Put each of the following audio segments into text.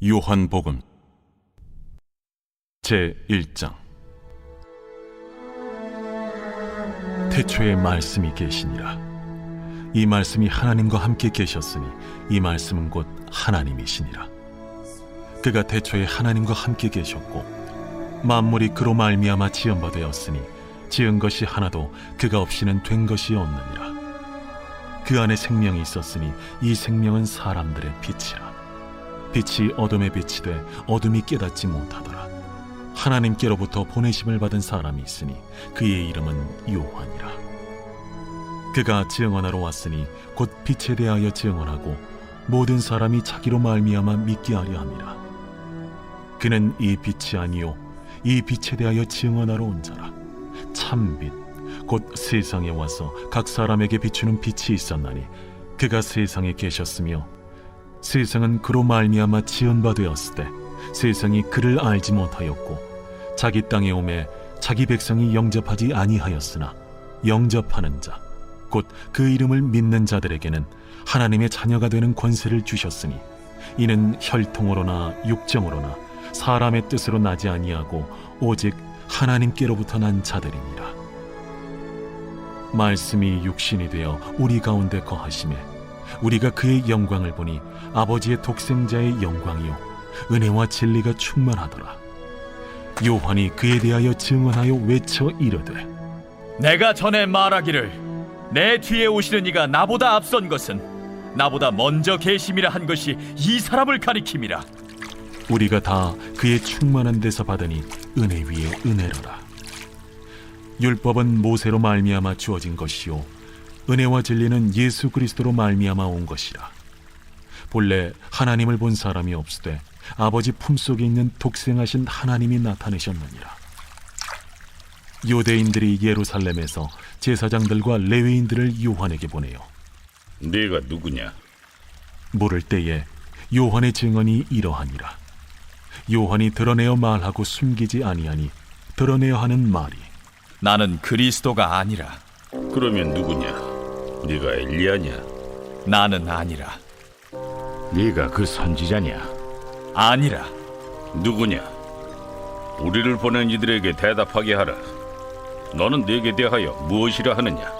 요한복음 제1장. 태초에 말씀이 계시니라. 이 말씀이 하나님과 함께 계셨으니 이 말씀은 곧 하나님이시니라. 그가 태초에 하나님과 함께 계셨고 만물이 그로 말미암아 지은 바 되었으니 지은 것이 하나도 그가 없이는 된 것이 없느니라. 그 안에 생명이 있었으니 이 생명은 사람들의 빛이라. 빛이 어둠에 빛이 돼 어둠이 깨닫지 못하더라. 하나님께로부터 보내심을 받은 사람이 있으니 그의 이름은 요한이라. 그가 증언하러 왔으니 곧 빛에 대하여 증언하고 모든 사람이 자기로 말미암아 믿게 하려 함이라. 그는 이 빛이 아니요 이 빛에 대하여 증언하러 온 자라. 참빛 곧 세상에 와서 각 사람에게 비추는 빛이 있었나니 그가 세상에 계셨으며 세상은 그로 말미암아 지은 바 되었을 때 세상이 그를 알지 못하였고 자기 땅에 오매 자기 백성이 영접하지 아니하였으나 영접하는 자 곧 그 이름을 믿는 자들에게는 하나님의 자녀가 되는 권세를 주셨으니 이는 혈통으로나 육정으로나 사람의 뜻으로 나지 아니하고 오직 하나님께로부터 난 자들이니라. 말씀이 육신이 되어 우리 가운데 거하시매 우리가 그의 영광을 보니 아버지의 독생자의 영광이요 은혜와 진리가 충만하더라. 요한이 그에 대하여 증언하여 외쳐 이르되 내가 전에 말하기를 내 뒤에 오시는 이가 나보다 앞선 것은 나보다 먼저 계심이라 한 것이 이 사람을 가리킴이라. 우리가 다 그의 충만한 데서 받으니 은혜 위에 은혜로라. 율법은 모세로 말미암아 주어진 것이요 은혜와 진리는 예수 그리스도로 말미암아 온 것이라. 본래 하나님을 본 사람이 없으되 아버지 품속에 있는 독생하신 하나님이 나타내셨느니라. 유대인들이 예루살렘에서 제사장들과 레위인들을 요한에게 보내요. 네가 누구냐? 물을 때에 요한의 증언이 이러하니라. 요한이 드러내어 말하고 숨기지 아니하니 드러내어 하는 말이 나는 그리스도가 아니라. 그러면 누구냐? 네가 엘리야냐? 나는 아니라. 네가 그 선지자냐? 아니라. 누구냐? 우리를 보낸 이들에게 대답하게 하라. 너는 네게 대하여 무엇이라 하느냐?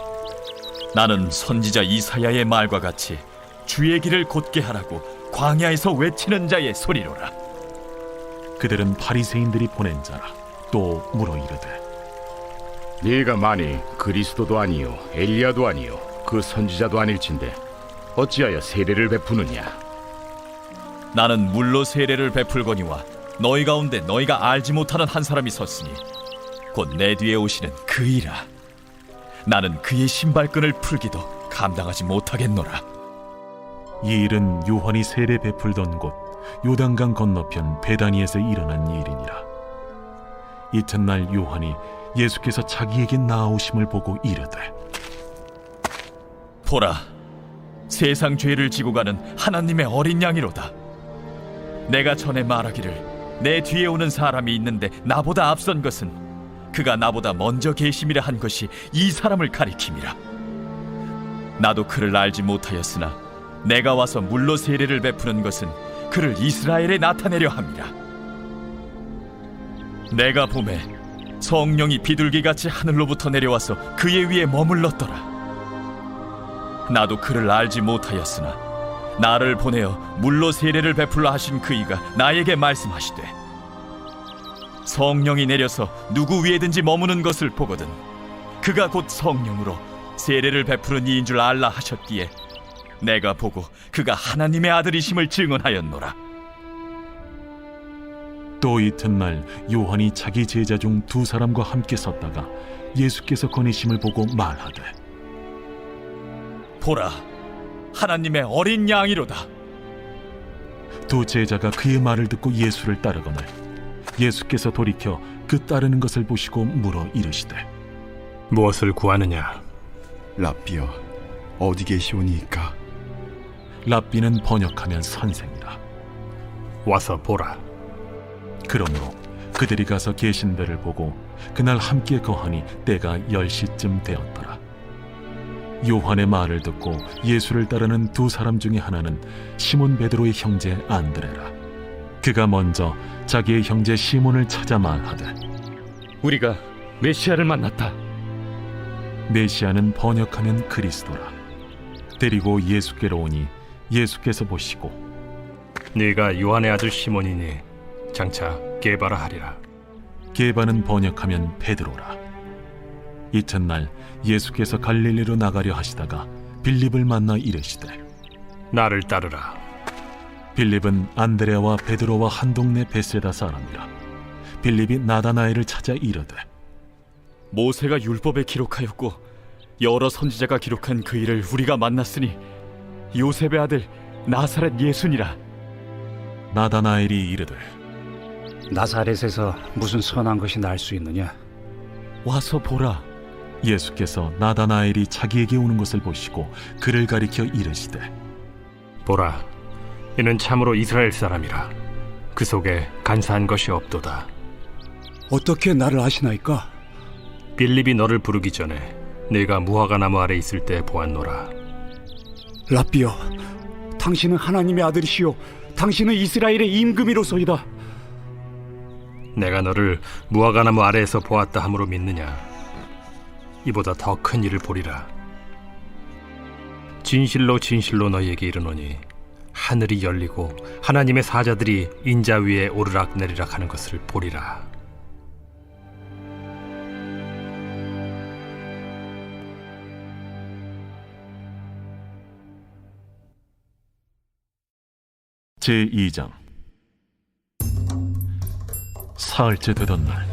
나는 선지자 이사야의 말과 같이 주의 길을 곧게 하라고 광야에서 외치는 자의 소리로라. 그들은 바리새인들이 보낸 자라. 또 물어 이르되 네가 만일 그리스도도 아니요 엘리야도 아니요 그 선지자도 아닐진데 어찌하여 세례를 베푸느냐? 나는 물로 세례를 베풀거니와 너희 가운데 너희가 알지 못하는 한 사람이 섰으니 곧 내 뒤에 오시는 그이라. 나는 그의 신발끈을 풀기도 감당하지 못하겠노라. 이 일은 요한이 세례 베풀던 곳 요단강 건너편 베다니에서 일어난 일이니라. 이튿날 요한이 예수께서 자기에게 나아오심을 보고 이르되 보라, 세상 죄를 지고 가는 하나님의 어린 양이로다. 내가 전에 말하기를 내 뒤에 오는 사람이 있는데 나보다 앞선 것은 그가 나보다 먼저 계심이라 한 것이 이 사람을 가리킴이라. 나도 그를 알지 못하였으나 내가 와서 물로 세례를 베푸는 것은 그를 이스라엘에 나타내려 함이라. 내가 보매 성령이 비둘기같이 하늘로부터 내려와서 그의 위에 머물렀더라. 나도 그를 알지 못하였으나 나를 보내어 물로 세례를 베풀라 하신 그이가 나에게 말씀하시되 성령이 내려서 누구 위에든지 머무는 것을 보거든 그가 곧 성령으로 세례를 베푸는 이인 줄 알라 하셨기에 내가 보고 그가 하나님의 아들이심을 증언하였노라. 또 이튿날 요한이 자기 제자 중 두 사람과 함께 섰다가 예수께서 거니심을 보고 말하되 보라, 하나님의 어린 양이로다. 두 제자가 그의 말을 듣고 예수를 따르거늘 예수께서 돌이켜 그 따르는 것을 보시고 물어 이르시되 무엇을 구하느냐? 랍비여, 어디 계시오니이까? 랍비는 번역하면 선생이라. 와서 보라. 그러므로 그들이 가서 계신 데를 보고 그날 함께 거하니 때가 10시쯤 되었더라. 요한의 말을 듣고 예수를 따르는 두 사람 중에 하나는 시몬 베드로의 형제 안드레라. 그가 먼저 자기의 형제 시몬을 찾아 말하되 우리가 메시아를 만났다. 메시아는 번역하면 그리스도라. 데리고 예수께로 오니 예수께서 보시고 네가 요한의 아들 시몬이니 장차 게바라 하리라. 게바는 번역하면 베드로라. 이튿날 예수께서 갈릴리로 나가려 하시다가 빌립을 만나 이르시되 나를 따르라. 빌립은 안드레아와 베드로와 한 동네 베세다 사람이라. 빌립이 나다나엘을 찾아 이르되 모세가 율법에 기록하였고 여러 선지자가 기록한 그 일을 우리가 만났으니 요셉의 아들 나사렛 예수니라. 나다나엘이 이르되 나사렛에서 무슨 선한 것이 날 수 있느냐? 와서 보라. 예수께서 나다나엘이 자기에게 오는 것을 보시고 그를 가리켜 이르시되 보라, 이는 참으로 이스라엘 사람이라. 그 속에 간사한 것이 없도다. 어떻게 나를 아시나이까? 빌립이 너를 부르기 전에 네가 무화과 나무 아래 있을 때 보았노라. 라비여, 당신은 하나님의 아들이시요 당신은 이스라엘의 임금이로소이다. 내가 너를 무화과 나무 아래에서 보았다 함으로 믿느냐? 이보다 더 큰 일을 보리라. 진실로 진실로 너희에게 이르노니 하늘이 열리고 하나님의 사자들이 인자 위에 오르락 내리락 하는 것을 보리라. 제2장. 사흘째 되던 날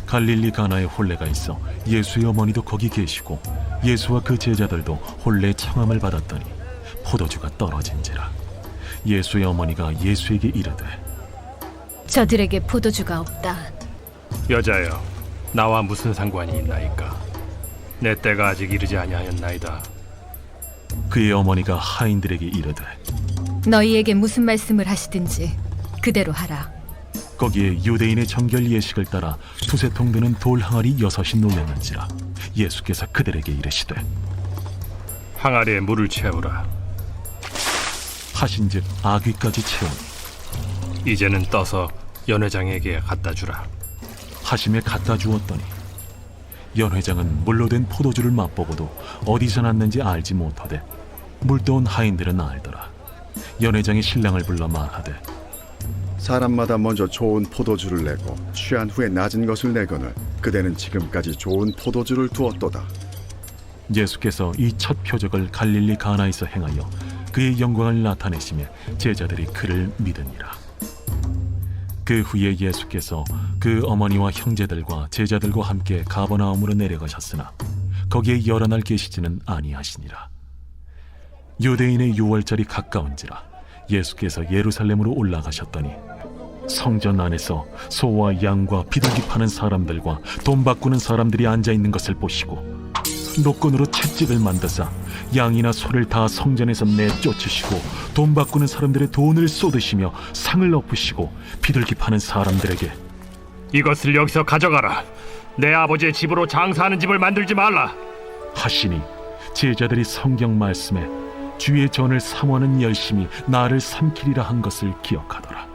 갈릴리 가나에 혼례가 있어 예수의 어머니도 거기 계시고 예수와 그 제자들도 혼례 청함을 받았더니 포도주가 떨어진지라. 예수의 어머니가 예수에게 이르되 저들에게 포도주가 없다. 여자여, 나와 무슨 상관이 있나이까? 내 때가 아직 이르지 아니하였나이다. 그의 어머니가 하인들에게 이르되 너희에게 무슨 말씀을 하시든지 그대로 하라. 거기에 유대인의 정결 예식을 따라 두세 통 드는 돌 항아리 6이 놓였는지라. 예수께서 그들에게 이르시되 항아리에 물을 채우라. 하신즉 아귀까지 채우니 이제는 떠서 연회장에게 갖다 주라. 하심에 갖다 주었더니 연회장은 물로 된 포도주를 맛보고도 어디서 났는지 알지 못하되 물떠온 하인들은 알더라. 연회장이 신랑을 불러 말하되 사람마다 먼저 좋은 포도주를 내고 취한 후에 낮은 것을 내거늘 그대는 지금까지 좋은 포도주를 두었도다. 예수께서 이 첫 표적을 갈릴리 가나에서 행하여 그의 영광을 나타내시며 제자들이 그를 믿으니라. 그 후에 예수께서 그 어머니와 형제들과 제자들과 함께 가버나움으로 내려가셨으나 거기에 여러 날 계시지는 아니하시니라. 유대인의 유월절이 가까운지라 예수께서 예루살렘으로 올라가셨더니 성전 안에서 소와 양과 비둘기 파는 사람들과 돈 바꾸는 사람들이 앉아있는 것을 보시고 노끈으로 채찍을 만드사 양이나 소를 다 성전에서 내쫓으시고 돈 바꾸는 사람들의 돈을 쏟으시며 상을 엎으시고 비둘기 파는 사람들에게 이것을 여기서 가져가라. 내 아버지의 집으로 장사하는 집을 만들지 말라. 하시니 제자들이 성경 말씀에 주의 전을 삼원은 열심히 나를 삼키리라 한 것을 기억하더라.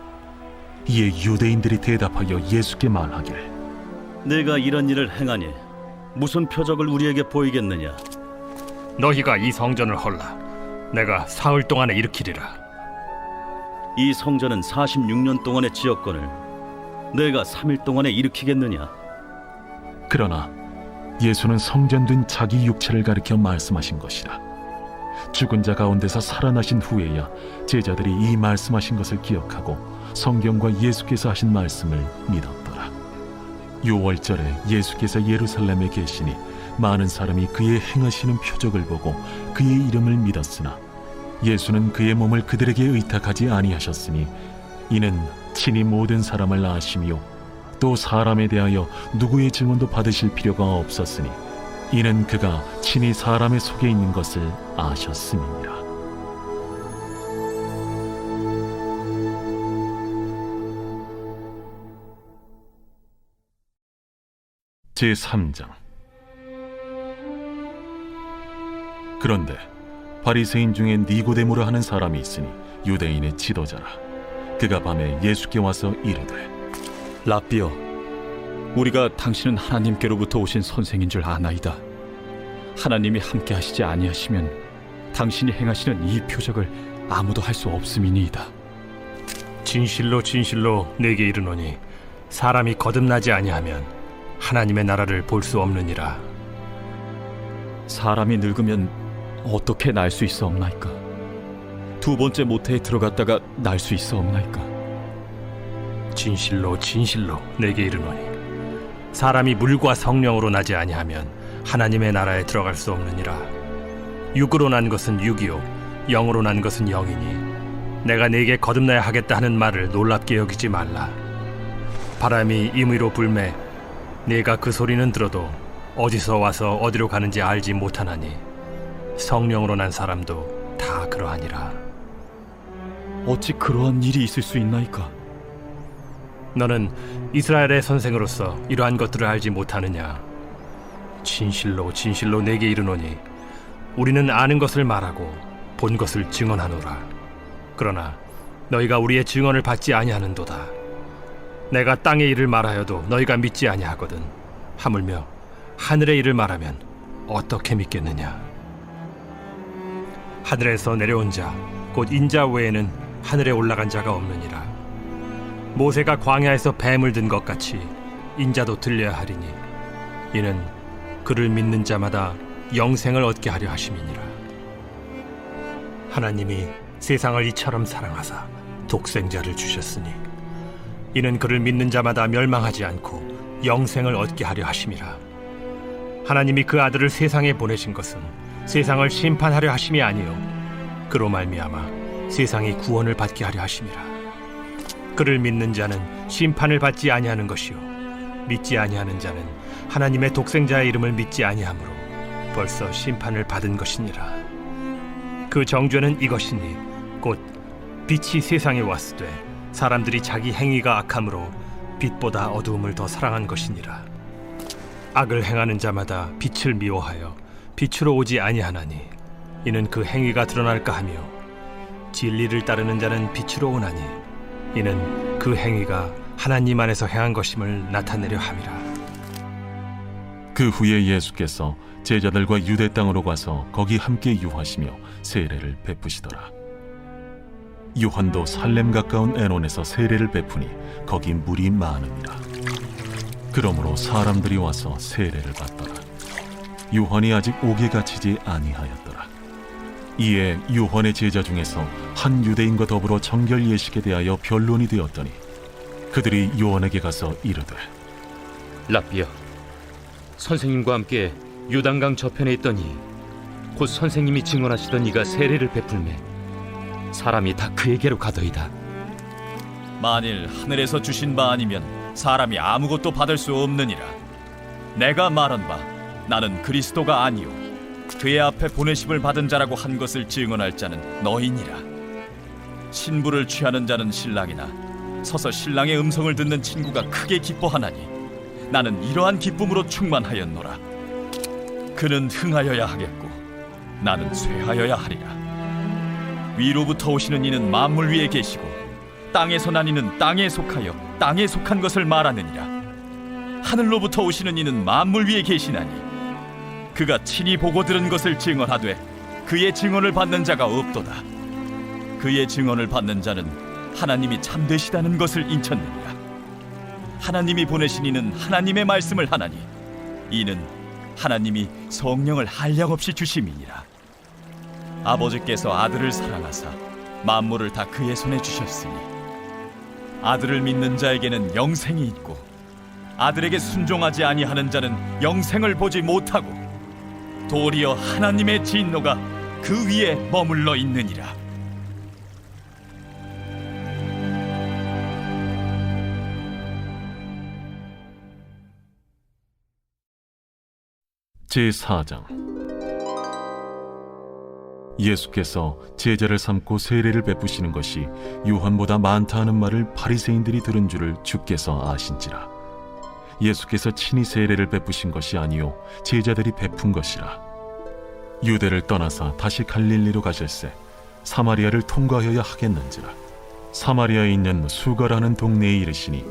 이에 유대인들이 대답하여 예수께 말하기를 내가 이런 일을 행하니 무슨 표적을 우리에게 보이겠느냐? 너희가 이 성전을 헐라. 내가 사흘 동안에 일으키리라. 이 성전은 46년 동안의 지역권을 내가 3일 동안에 일으키겠느냐? 그러나 예수는 성전된 자기 육체를 가리켜 말씀하신 것이라. 죽은 자 가운데서 살아나신 후에야 제자들이 이 말씀하신 것을 기억하고 성경과 예수께서 하신 말씀을 믿었더라. 유월절에 예수께서 예루살렘에 계시니 많은 사람이 그의 행하시는 표적을 보고 그의 이름을 믿었으나 예수는 그의 몸을 그들에게 의탁하지 아니하셨으니 이는 친히 모든 사람을 아시며 또 사람에 대하여 누구의 증언도 받으실 필요가 없었으니 이는 그가 친히 사람의 속에 있는 것을 아셨음이니라. 제3장. 그런데 바리새인 중에 니고데모라 하는 사람이 있으니 유대인의 지도자라. 그가 밤에 예수께 와서 이르되 라삐여, 우리가 당신은 하나님께로부터 오신 선생인 줄 아나이다. 하나님이 함께 하시지 아니하시면 당신이 행하시는 이 표적을 아무도 할 수 없음이니이다. 진실로 진실로 내게 이르노니 사람이 거듭나지 아니하면 하나님의 나라를 볼 수 없느니라. 사람이 늙으면 어떻게 날 수 있사옵나이까? 두 번째 모태에 들어갔다가 날 수 있사옵나이까? 진실로 진실로 내게 이르노니 사람이 물과 성령으로 나지 아니하면 하나님의 나라에 들어갈 수 없느니라. 육으로 난 것은 육이요 영으로 난 것은 영이니 내가 네게 거듭나야 하겠다 하는 말을 놀랍게 여기지 말라. 바람이 임의로 불매 네가 그 소리는 들어도 어디서 와서 어디로 가는지 알지 못하나니 성령으로 난 사람도 다 그러하니라. 어찌 그러한 일이 있을 수 있나이까? 너는 이스라엘의 선생으로서 이러한 것들을 알지 못하느냐? 진실로 진실로 내게 이르노니 우리는 아는 것을 말하고 본 것을 증언하노라. 그러나 너희가 우리의 증언을 받지 아니하는도다. 내가 땅의 일을 말하여도 너희가 믿지 아니하거든. 하물며 하늘의 일을 말하면 어떻게 믿겠느냐? 하늘에서 내려온 자 곧 인자 외에는 하늘에 올라간 자가 없느니라. 모세가 광야에서 뱀을 든 것 같이 인자도 들려야 하리니 이는 그를 믿는 자마다 영생을 얻게 하려 하심이니라. 하나님이 세상을 이처럼 사랑하사 독생자를 주셨으니 이는 그를 믿는 자마다 멸망하지 않고 영생을 얻게 하려 하심이라. 하나님이 그 아들을 세상에 보내신 것은 세상을 심판하려 하심이 아니요 그로 말미암아 세상이 구원을 받게 하려 하심이라. 그를 믿는 자는 심판을 받지 아니하는 것이요 믿지 아니하는 자는 하나님의 독생자의 이름을 믿지 아니하므로 벌써 심판을 받은 것이니라. 그 정죄는 이것이니 곧 빛이 세상에 왔으되 사람들이 자기 행위가 악함으로 빛보다 어두움을 더 사랑한 것이니라. 악을 행하는 자마다 빛을 미워하여 빛으로 오지 아니하나니 이는 그 행위가 드러날까 하며 진리를 따르는 자는 빛으로 오나니 이는 그 행위가 하나님 안에서 행한 것임을 나타내려 함이라. 그 후에 예수께서 제자들과 유대 땅으로 가서 거기 함께 유하시며 세례를 베푸시더라. 요한도 살렘 가까운 에논에서 세례를 베푸니 거기 물이 많으니라. 그러므로 사람들이 와서 세례를 받더라. 요한이 아직 옥에 갇히지 아니하였더라. 이에 요한의 제자 중에서 한 유대인과 더불어 정결 예식에 대하여 변론이 되었더니 그들이 요한에게 가서 이르되 라삐여, 선생님과 함께 요단강 저편에 있더니 곧 선생님이 증언하시던 이가 세례를 베풀매 사람이 다 그에게로 가더이다. 만일 하늘에서 주신 바 아니면 사람이 아무것도 받을 수 없느니라. 내가 말한 바 나는 그리스도가 아니요 그의 앞에 보내심을 받은 자라고 한 것을 증언할 자는 너희니라. 신부를 취하는 자는 신랑이나 서서 신랑의 음성을 듣는 친구가 크게 기뻐하나니 나는 이러한 기쁨으로 충만하였노라. 그는 흥하여야 하겠고 나는 쇠하여야 하리라. 위로부터 오시는 이는 만물 위에 계시고 땅에서 난 이는 땅에 속하여 땅에 속한 것을 말하느니라. 하늘로부터 오시는 이는 만물 위에 계시나니 그가 친히 보고 들은 것을 증언하되 그의 증언을 받는 자가 없도다. 그의 증언을 받는 자는 하나님이 참되시다는 것을 인쳤느니라. 하나님이 보내신 이는 하나님의 말씀을 하나니 이는 하나님이 성령을 한량없이 주심이니라. 아버지께서 아들을 사랑하사 만물을 다 그의 손에 주셨으니 아들을 믿는 자에게는 영생이 있고 아들에게 순종하지 아니하는 자는 영생을 보지 못하고 도리어 하나님의 진노가 그 위에 머물러 있느니라. 제4장. 예수께서 제자를 삼고 세례를 베푸시는 것이 요한보다 많다 하는 말을 바리새인들이 들은 줄을 주께서 아신지라. 예수께서 친히 세례를 베푸신 것이 아니요 제자들이 베푼 것이라. 유대를 떠나서 다시 갈릴리로 가실새 사마리아를 통과하여야 하겠는지라. 사마리아에 있는 수가라는 동네에 이르시니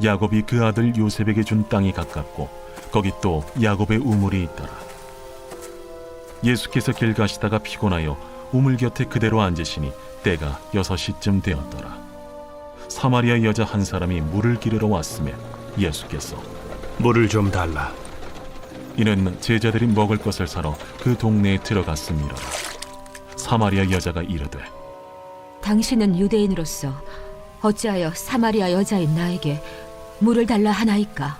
야곱이 그 아들 요셉에게 준 땅이 가깝고 거기 또 야곱의 우물이 있더라. 예수께서 길 가시다가 피곤하여 우물 곁에 그대로 앉으시니 때가 6시쯤 되었더라. 사마리아 여자 한 사람이 물을 기르러 왔으며 예수께서 물을 좀 달라. 이는 제자들이 먹을 것을 사러 그 동네에 들어갔음이로라. 사마리아 여자가 이르되 당신은 유대인으로서 어찌하여 사마리아 여자인 나에게 물을 달라 하나이까?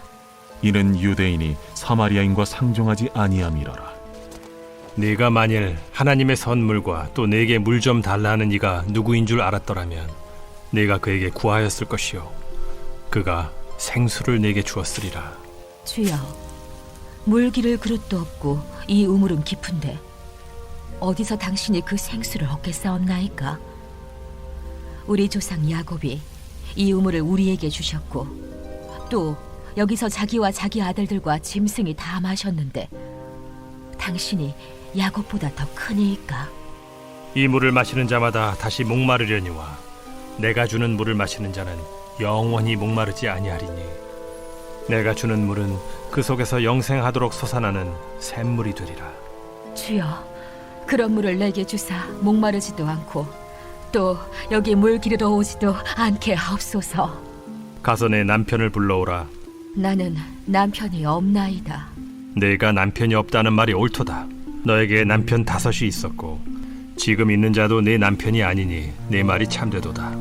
이는 유대인이 사마리아인과 상종하지 아니함이로라. 네가 만일 하나님의 선물과 또 내게 물 좀 달라 하는 이가 누구인 줄 알았더라면 네가 그에게 구하였을 것이요 그가 생수를 내게 주었으리라. 주여, 물 기를 그릇도 없고 이 우물은 깊은데 어디서 당신이 그 생수를 얻겠사옵나이까? 우리 조상 야곱이 이 우물을 우리에게 주셨고 또 여기서 자기와 자기 아들들과 짐승이 다 마셨는데 당신이 야곱보다 더 크니이까? 이 물을 마시는 자마다 다시 목마르려니와 내가 주는 물을 마시는 자는 영원히 목마르지 아니하리니 내가 주는 물은 그 속에서 영생하도록 솟아나는 샘물이 되리라. 주여, 그런 물을 내게 주사 목마르지도 않고 또 여기 물 기르러 오지도 않게 하옵소서. 가서 내 남편을 불러오라. 나는 남편이 없나이다. 내가 남편이 없다는 말이 옳도다. 너에게 남편 5이 있었고 지금 있는 자도 내 남편이 아니니 내 말이 참되도다.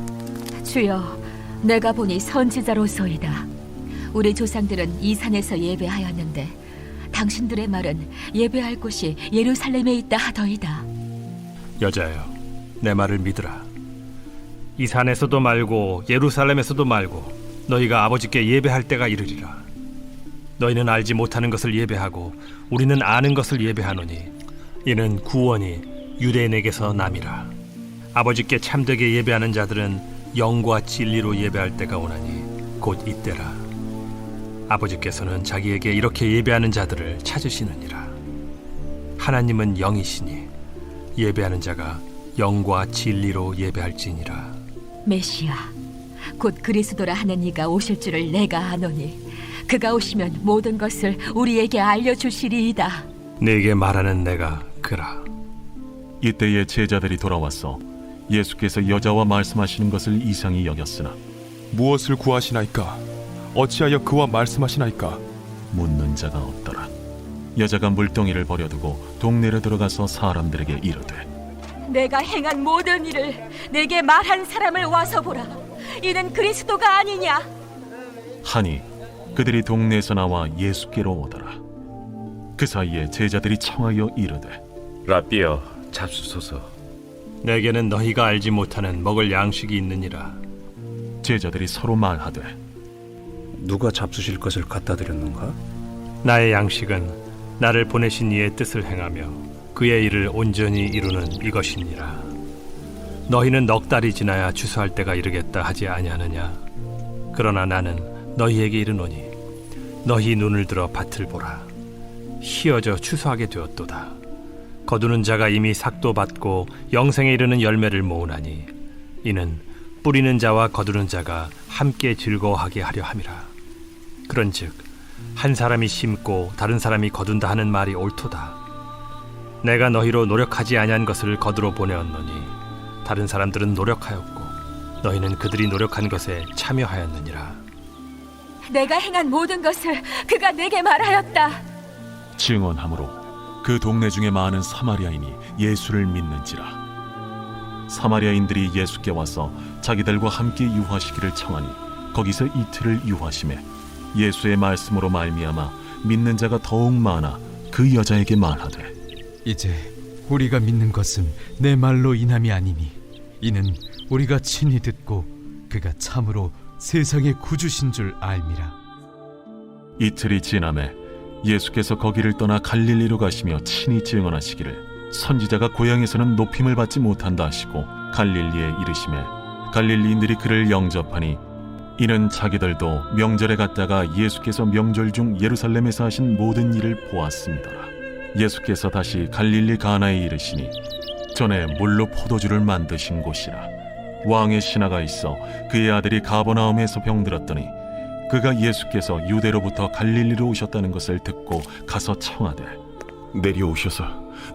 주여, 내가 보니 선지자로소이다. 우리 조상들은 이 산에서 예배하였는데 당신들의 말은 예배할 곳이 예루살렘에 있다 하더이다. 여자여, 내 말을 믿으라. 이 산에서도 말고 예루살렘에서도 말고 너희가 아버지께 예배할 때가 이르리라. 너희는 알지 못하는 것을 예배하고 우리는 아는 것을 예배하노니 이는 구원이 유대인에게서 남이라. 아버지께 참되게 예배하는 자들은 영과 진리로 예배할 때가 오나니 곧 이때라. 아버지께서는 자기에게 이렇게 예배하는 자들을 찾으시느니라. 하나님은 영이시니 예배하는 자가 영과 진리로 예배할지니라. 메시아, 곧 그리스도라 하는 이가 오실 줄을 내가 아노니 그가 오시면 모든 것을 우리에게 알려주시리이다. 네게 말하는 내가 그라. 이때에 제자들이 돌아와서 예수께서 여자와 말씀하시는 것을 이상히 여겼으나 무엇을 구하시나이까? 어찌하여 그와 말씀하시나이까? 묻는 자가 없더라. 여자가 물동이를 버려두고 동네로 들어가서 사람들에게 이르되 내가 행한 모든 일을 내게 말한 사람을 와서 보라. 이는 그리스도가 아니냐? 하니 그들이 동네에서 나와 예수께로 오더라. 그 사이에 제자들이 청하여 이르되 라비여, 잡수소서. 내게는 너희가 알지 못하는 먹을 양식이 있느니라. 제자들이 서로 말하되 누가 잡수실 것을 갖다 드렸는가? 나의 양식은 나를 보내신 이의 뜻을 행하며 그의 일을 온전히 이루는 이것이니라. 너희는 넉 달이 지나야 추수할 때가 이르겠다 하지 아니하느냐? 그러나 나는 너희에게 이르노니 너희 눈을 들어 밭을 보라. 희어져 추수하게 되었도다. 거두는 자가 이미 삭도 받고 영생에 이르는 열매를 모으나니 이는 뿌리는 자와 거두는 자가 함께 즐거워하게 하려 함이라. 그런즉 한 사람이 심고 다른 사람이 거둔다 하는 말이 옳도다. 내가 너희로 노력하지 아니한 것을 거두러 보내었노니 다른 사람들은 노력하였고 너희는 그들이 노력한 것에 참여하였느니라. 내가 행한 모든 것을 그가 내게 말하였다. 증언함으로 그 동네 중에 많은 사마리아인이 예수를 믿는지라. 사마리아인들이 예수께 와서 자기들과 함께 유하시기를 청하니 거기서 이틀을 유하심에 예수의 말씀으로 말미암아 믿는 자가 더욱 많아 그 여자에게 말하되 이제 우리가 믿는 것은 내 말로 인함이 아니니 이는 우리가 친히 듣고 그가 참으로 세상의 구주신 줄 알미라. 이틀이 지남에 예수께서 거기를 떠나 갈릴리로 가시며 친히 증언하시기를 선지자가 고향에서는 높임을 받지 못한다 하시고 갈릴리에 이르시매 갈릴리인들이 그를 영접하니 이는 자기들도 명절에 갔다가 예수께서 명절 중 예루살렘에서 하신 모든 일을 보았음이더라. 예수께서 다시 갈릴리 가나에 이르시니 전에 물로 포도주를 만드신 곳이라. 왕의 신하가 있어 그의 아들이 가버나움에서 병들었더니 그가 예수께서 유대로부터 갈릴리로 오셨다는 것을 듣고 가서 청하되 내려오셔서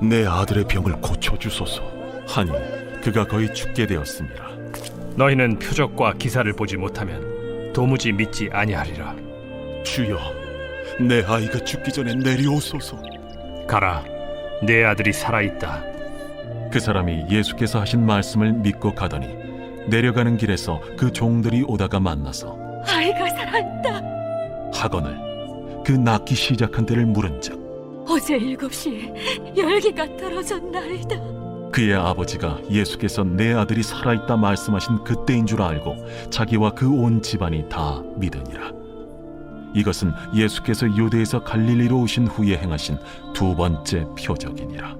내 아들의 병을 고쳐주소서 하니 그가 거의 죽게 되었습니다. 너희는 표적과 기사를 보지 못하면 도무지 믿지 아니하리라. 주여, 내 아이가 죽기 전에 내려오소서. 가라, 내 아들이 살아있다. 그 사람이 예수께서 하신 말씀을 믿고 가더니 내려가는 길에서 그 종들이 오다가 만나서 아이가 살아있다. 하거늘 그 낳기 시작한 때를 물은즉 어제 7시에 열기가 떨어졌나이다. 그의 아버지가 예수께서 내 아들이 살아있다 말씀하신 그때인 줄 알고 자기와 그 온 집안이 다 믿으니라. 이것은 예수께서 유대에서 갈릴리로 오신 후에 행하신 두 번째 표적이니라.